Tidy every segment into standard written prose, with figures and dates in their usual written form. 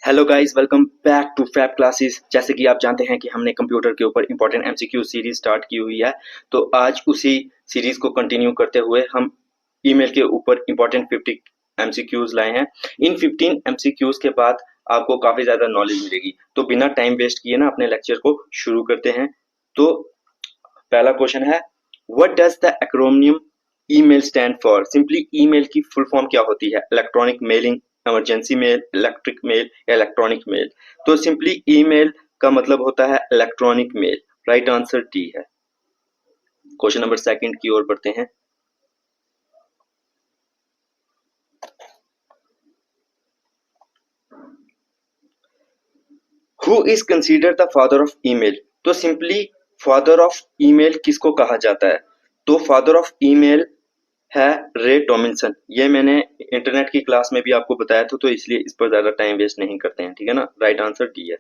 Hello guys, welcome back to Fab Classes. जैसे कि आप जानते हैं कि हमने कंप्यूटर के ऊपर इंपॉर्टेंट एमसीक्यू सीरीज स्टार्ट की हुई है, तो आज उसी सीरीज को कंटिन्यू करते हुए हम ईमेल के ऊपर इंपॉर्टेंट 50 एमसीक्यूज लाए हैं। इन 15 एमसीक्यूज के बाद आपको काफी ज्यादा नॉलेज मिलेगी। तो बिना टाइम वेस्ट किए ना अपने लेक्चर को शुरू करते हैं। तो पहला क्वेश्चन है, what does the acronym email stand for? Simply email की फुल फॉर्म क्या होती है? Electronic mailing, emergency mail, electric mail या इलेक्ट्रॉनिक मेल? तो सिंपली ईमेल का मतलब होता है electronic mail. Right answer D है। क्वेश्चन नंबर सेकंड की ओर बढ़ते हैं। Who is considered the father of email? तो सिंपली फादर ऑफ ईमेल किसको कहा जाता है? तो फादर ऑफ ईमेल है रे टॉमिल्सन। ये मैंने इंटरनेट की क्लास में भी आपको बताया था, तो इसलिए इस पर ज्यादा टाइम वेस्ट नहीं करते हैं, ठीक है ना। राइट आंसर डी है।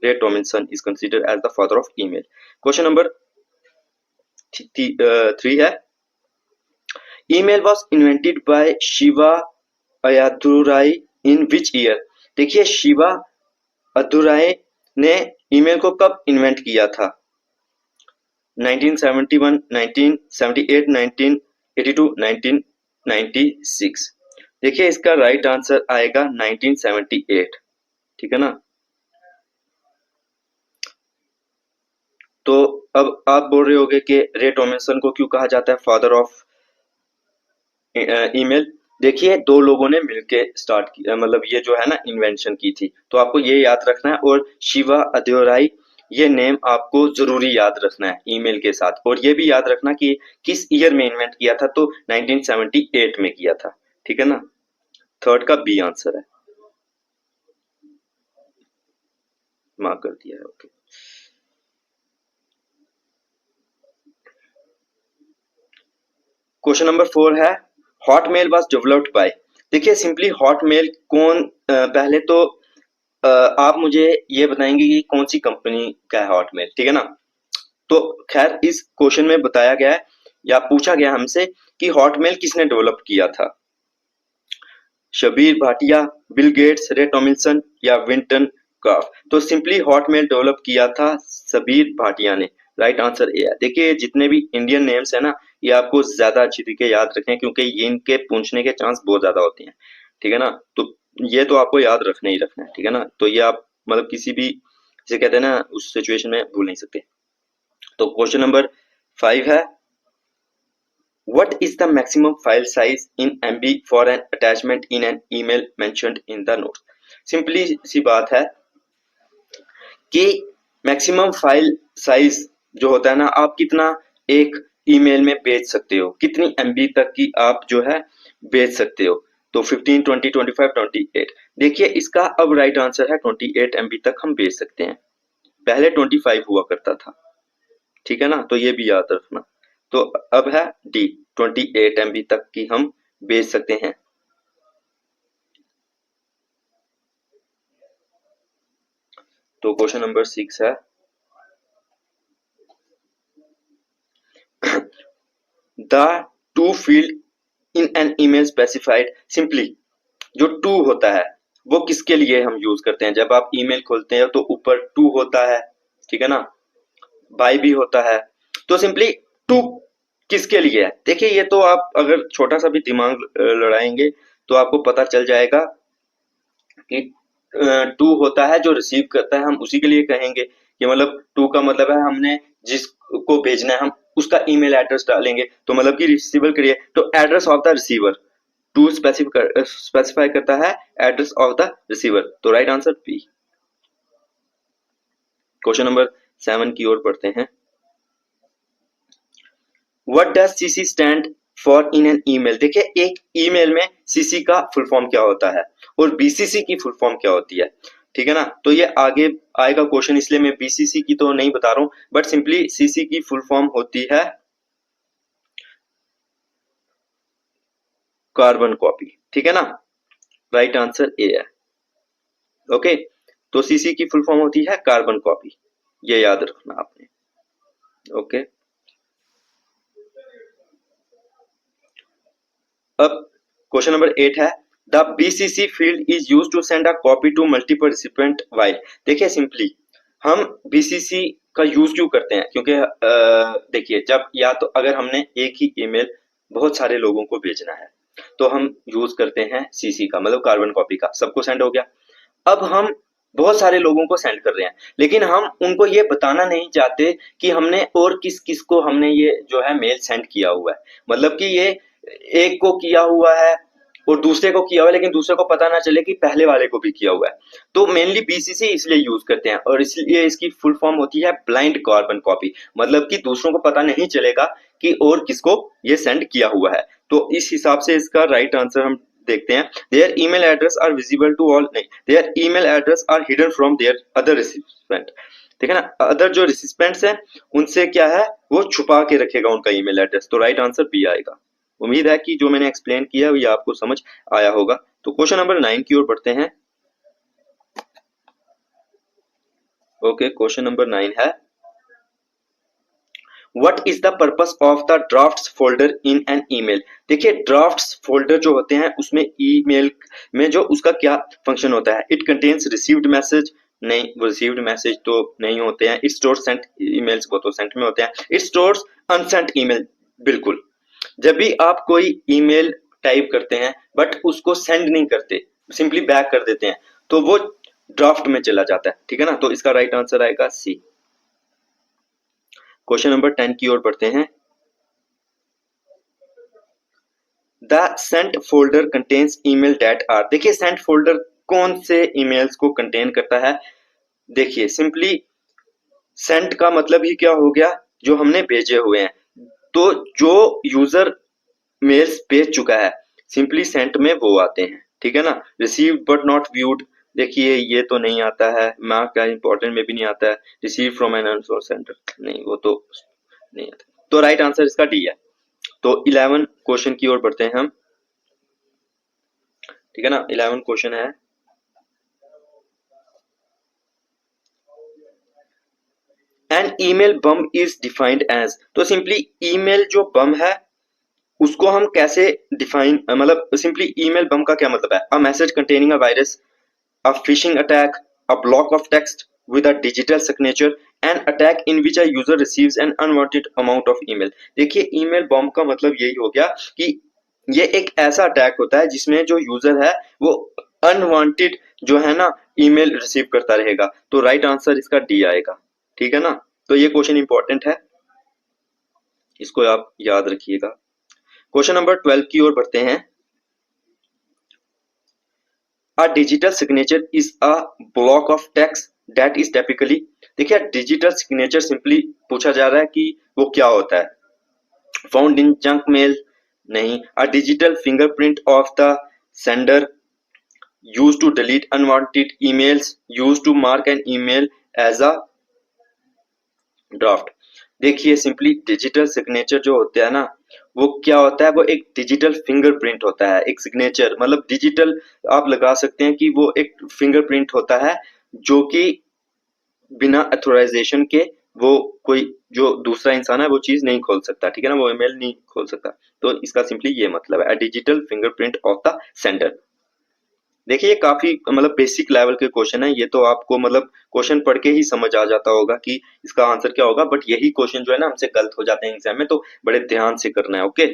Ray Tomlinson is considered as the father of email. Question number 3 है, email was invented by Shiva Ayyadurai in which year? देखिए, शिवा अदुराई ने ईमेल को कब इन्वेंट किया था? 1971, 1978, 1982, 1996। देखिए, इसका राइट आंसर आएगा 1978, ठीक है ना। तो अब आप बोल रहे होगे कि रे टॉमिल्सन को क्यों कहा जाता है फादर ऑफ ईमेल? देखिए, दो लोगों ने मिलके स्टार्ट किया, मतलब ये जो है ना इन्वेंशन की थी, तो आपको ये याद रखना है। और शिवा अदेओराई, ये नेम आपको जरूरी याद रखना है ईमेल के साथ। और ये भी याद रखना कि किस ईयर में इन्वेंट किया था, तो 1978 में किया था, ठीक है ना। थर्ड का बी आंसर है, मार्क कर दिया है। ओके, क्वेश्चन नंबर 4 है, हॉटमेल वाज डेवलप्ड बाय? देखिए, सिंपली हॉटमेल कौन पहले तो आप मुझे ये बताएंगे कि कौन सी कंपनी का है हॉटमेल, ठीक है ना। तो खैर, इस क्वेश्चन में बताया गया है या पूछा गया हमसे कि हॉटमेल किसने डेवलप किया था? शबीर भाटिया, बिल गेट्स, रे टॉमिल्सन या विंटन कार्फ? तो सिंपली हॉटमेल डेवलप किया था शबीर भाटिया ने। राइट आंसर ए है। देखिए, जितने भी इंडियन नेम्स है ना, ये आपको ज्यादा अच्छी तरीके याद रखें, क्योंकि ये इनके पूछने के चांस बहुत ज्यादा होते हैं, ठीक है ना। तो ये तो आपको याद रखना ही रखना है, ठीक है ना। तो ये आप मतलब किसी भी, जिसे कहते हैं ना, उस सिचुएशन में भूल नहीं सकते। तो क्वेश्चन नंबर 5 है, what is the maximum file size in MB for an attachment in an email mentioned in the notes? Simply सी बात है कि मैक्सिमम फाइल साइज जो होता है ना, आप कितना एक ईमेल में भेज सकते हो, कितनी एमबी तक की आप जो है भेज सकते हो? तो 15, 20, 25, 28। देखिए, इसका अब राइट आंसर है 28 एमबी तक हम भेज सकते हैं। पहले 25 हुआ करता था, ठीक है ना, तो ये भी याद रखना। तो अब है डी, 28 एमबी तक की हम भेज सकते हैं। तो क्वेश्चन नंबर 6 है, the two field in an email specified? Simply जो टू होता है वो किसके लिए हम यूज करते हैं? जब आप ईमेल खोलते हैं तो ऊपर टू होता है, ठीक है ना, बाय भी होता है। तो सिंपली टू किसके लिए है? देखिए, ये तो आप अगर छोटा सा भी दिमाग लड़ाएंगे तो आपको पता चल जाएगा कि टू होता है जो रिसीव करता है, हम उसी के लिए कहेंगे कि मतलब टू का मतलब है हमने जिसको भेजना है हम उसका ईमेल एड्रेस डालेंगे, तो मतलब कि रिसीवर करिए तो address of the receiver. To specify करता है एड्रेस ऑफ द रिसीवर। तो right answer B. Question number 7 की ओर बढ़ते हैं। What does CC stand for in an email? देखिए, एक ईमेल में सीसी का फुल फॉर्म क्या होता है और बीसीसी की फुल फॉर्म क्या होती है, ठीक है ना। तो ये आगे आएगा क्वेश्चन, इसलिए मैं बीसीसी की तो नहीं बता रहा हूं, बट सिंपली सीसी की फुल फॉर्म होती है कार्बन कॉपी, ठीक है ना। राइट आंसर ए है। ओके, तो सीसी की फुल फॉर्म होती है कार्बन कॉपी, ये याद रखना आपने। ओके, अब क्वेश्चन नंबर 8 है, the BCC field is use to send a copy to multiple recipient while. देखिए सिंपली हम बीसीसी का यूज क्यों करते हैं, क्योंकि देखिए जब या तो अगर हमने एक ही ईमेल बहुत सारे लोगों को भेजना है तो हम यूज करते हैं सीसी का, मतलब कार्बन कॉपी का, सबको सेंड हो गया। अब हम बहुत सारे लोगों को सेंड कर रहे हैं लेकिन हम उनको ये बताना नहीं चाहते कि हमने और किस किस को हमने ये जो है मेल सेंड किया हुआ है, मतलब कि ये एक को किया हुआ है और दूसरे को किया हुआ है लेकिन दूसरे को पता ना चले कि पहले वाले को भी किया हुआ है। तो मेनली बीसीसी इसलिए यूज करते हैं और इसलिए इसकी फुल फॉर्म होती है ब्लाइंड कार्बन कॉपी, मतलब कि दूसरों को पता नहीं चलेगा कि और किसको ये सेंड किया हुआ है। तो इस हिसाब से इसका राइट आंसर हम देखते हैं, their email address are visible to all, नहीं, their email address are hidden from their other recipient. ठीक है ना, अदर जो रिसिपेंट्स हैं उनसे क्या है वो छुपा के रखेगा उनका ईमेल एड्रेस। तो राइट आंसर बी आएगा। उम्मीद है कि जो मैंने एक्सप्लेन किया ये आपको समझ आया होगा। तो क्वेश्चन नंबर 9 की ओर बढ़ते हैं। ओके, क्वेश्चन नंबर 9 है what is the purpose of the drafts folder in an email. देखिए ड्राफ्ट्स फोल्डर जो होते हैं उसमें ईमेल में जो उसका क्या फंक्शन होता है, इट कंटेन्स रिसीव्ड मैसेज, नहीं वो रिसीव्ड मैसेज तो नहीं होते हैं, इट स्टोर्स सेंट ईमेल्स, वो तो सेंट में होते हैं, इट स्टोर्स अनसेंट ईमेल। बिल्कुल, जब भी आप कोई ईमेल टाइप करते हैं बट उसको सेंड नहीं करते, सिंपली बैक कर देते हैं, तो वो ड्राफ्ट में चला जाता है। ठीक है ना, तो इसका राइट आंसर आएगा सी। क्वेश्चन नंबर 10 की ओर बढ़ते हैं। The sent folder contains email that are. देखिए सेंट फोल्डर कौन से ईमेल्स को कंटेन करता है। देखिए सिंपली सेंट का मतलब ही क्या हो गया, जो हमने भेजे हुए हैं। तो जो यूजर मेल्स भेज चुका है सिंपली सेंट में वो आते हैं। ठीक है ना, रिसीव्ड बट नॉट व्यूड, देखिए ये तो नहीं आता है, मार्क का इंपॉर्टेंट में भी नहीं आता है, रिसीव फ्रॉम एन अनसोर्स सेंटर, नहीं वो तो नहीं आता। तो राइट आंसर इसका डी है। तो 11 क्वेश्चन की ओर बढ़ते हैं हम। ठीक है ना, 11 क्वेश्चन है an email bomb is defined as. तो सिंपली ईमेल जो बम है उसको हम कैसे डिफाइन, मतलब सिंपली ईमेल बम का क्या मतलब है, a message containing a virus, a phishing attack, a block of text with a digital signature, an attack in which a user receives an unwanted amount of email। देखिए email bomb का मतलब यही हो गया कि ये एक ऐसा अटैक होता है जिसमें जो यूजर है वो अनवांटेड जो है ना ईमेल रिसीव करता रहेगा। तो राइट आंसर इसका डी आएगा। ठीक है ना, तो ये क्वेश्चन इंपॉर्टेंट है, इसको आप याद रखिएगा। क्वेश्चन नंबर 12 की ओर बढ़ते हैं। A digital signature is a block of text that is typically, देखिए डिजिटल सिग्नेचर सिंपली पूछा जा रहा है कि वो क्या होता है। फाउंड इन जंक मेल, नहीं। A digital fingerprint of the sender, use to delete unwanted emails, use to mark an email as a draft. देखिए सिंपली डिजिटल सिग्नेचर जो होता है ना वो क्या होता है, वो एक डिजिटल फिंगरप्रिंट होता है, एक सिग्नेचर मतलब डिजिटल आप लगा सकते हैं कि वो एक फिंगरप्रिंट होता है जो कि बिना अथोराइजेशन के वो कोई जो दूसरा इंसान है वो चीज नहीं खोल सकता। ठीक है ना, वो ईमेल नहीं खोल सकता। तो इसका सिंपली ये मतलब है digital fingerprint of the sender. देखिए ये काफी मतलब बेसिक लेवल के क्वेश्चन है, ये तो आपको मतलब क्वेश्चन पढ़ के ही समझ आ जाता होगा कि इसका आंसर क्या होगा, बट यही क्वेश्चन जो है ना हमसे गलत हो जाते हैं एग्जाम में, तो बड़े ध्यान से करना है। Okay,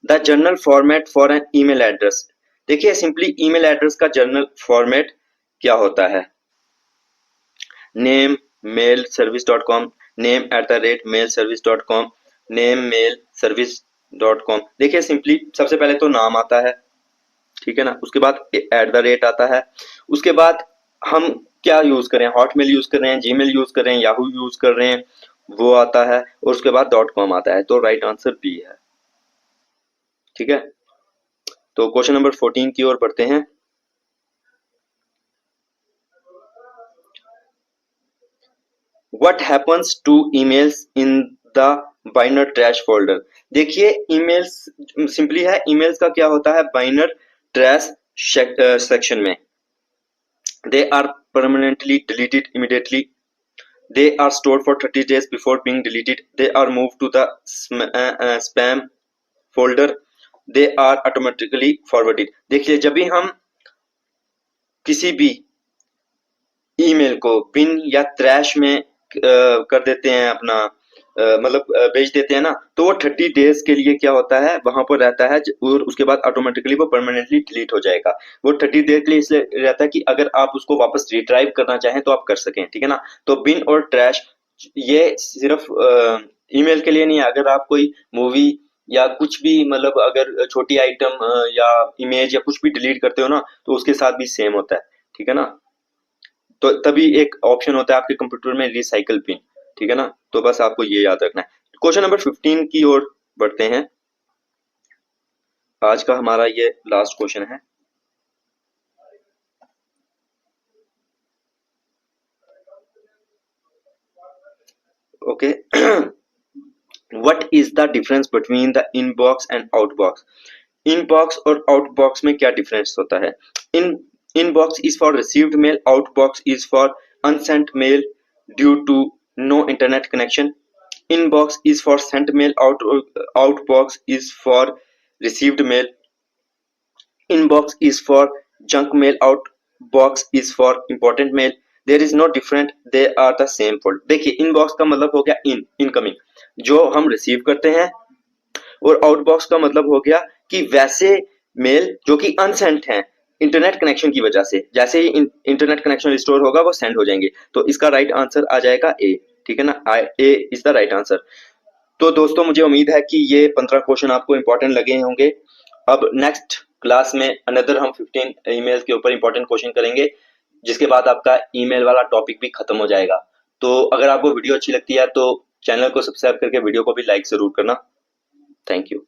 the general format for an email address. देखिए सिंपली ईमेल एड्रेस का जनरल फॉर्मेट क्या होता है, name mail service dot com, name at the rate mail service dot com, name mail service dot com. देखिए simply सबसे पहले तो नाम आता है, ठीक है ना, उसके बाद एट द रेट आता है, उसके बाद हम क्या यूज करें, हॉटमेल यूज कर रहे हैं, जीमेल यूज कर रहे हैं, याहू यूज कर रहे हैं, वो आता है, और उसके बाद डॉट कॉम आता है। तो राइट आंसर बी है। ठीक है, तो क्वेश्चन नंबर 14 की ओर बढ़ते हैं। What happens to emails in the bin or trash folder. देखिए ईमेल्स सिंपली है, ईमेल्स का क्या होता है बाइनर ट्रैश सेक्शन में, they are permanently deleted immediately, they are stored for 30 days before being deleted, they are moved to the spam folder, they are automatically forwarded. देखिए जब भी हम किसी भी ईमेल को बिन या ट्रैश में कर देते हैं अपना मतलब भेज देते हैं ना, तो वो 30 डेज के लिए क्या होता है वहां पर रहता है और उसके बाद ऑटोमेटिकली वो परमानेंटली डिलीट हो जाएगा। वो 30 डेज के लिए इसलिए रहता है कि अगर आप उसको वापस रिट्राइव करना चाहें तो आप कर सकें, ठीक है ना। तो बिन और ट्रैश ये सिर्फ ईमेल के लिए नहीं है, अगर आप कोई मूवी या कुछ भी मतलब अगर छोटी आइटम या इमेज या कुछ भी डिलीट करते हो ना, तो उसके साथ भी सेम होता है, ठीक है ना। तो तभी एक ऑप्शन होता है आपके कंप्यूटर में रिसाइकल पिन, ठीक है ना। तो बस आपको ये याद रखना है। क्वेश्चन नंबर 15 की ओर बढ़ते हैं। आज का हमारा ये लास्ट क्वेश्चन है। Okay. What is the difference between the inbox and outbox. Inbox और आउटबॉक्स में क्या डिफरेंस होता है। In inbox is for received mail, outbox is for unsent mail due to no internet connection. Inbox is for sent mail, outbox is for received mail. Inbox is for junk mail, outbox is for important mail. There is no different, they are the same fold। देखिए inbox का मतलब हो गया incoming, जो हम receive करते हैं, और आउटबॉक्स का मतलब हो गया कि वैसे मेल जो कि अनसेंट हैं इंटरनेट कनेक्शन की वजह से, जैसे ही इंटरनेट कनेक्शन रिस्टोर होगा वो सेंड हो जाएंगे। तो इसका राइट आंसर आ जाएगा ए, ठीक है ना। ए इज द राइट आंसर। तो दोस्तों मुझे उम्मीद है कि ये 15 क्वेश्चन आपको इंपॉर्टेंट लगे होंगे। अब नेक्स्ट क्लास में अनदर हम 15 ईमेल के ऊपर इंपॉर्टेंट क्वेश्चन करेंगे, जिसके बाद आपका ईमेल वाला टॉपिक भी खत्म हो जाएगा। तो अगर आपको वीडियो अच्छी लगती है तो चैनल को सब्सक्राइब करके वीडियो को भी लाइक जरूर करना। Thank you.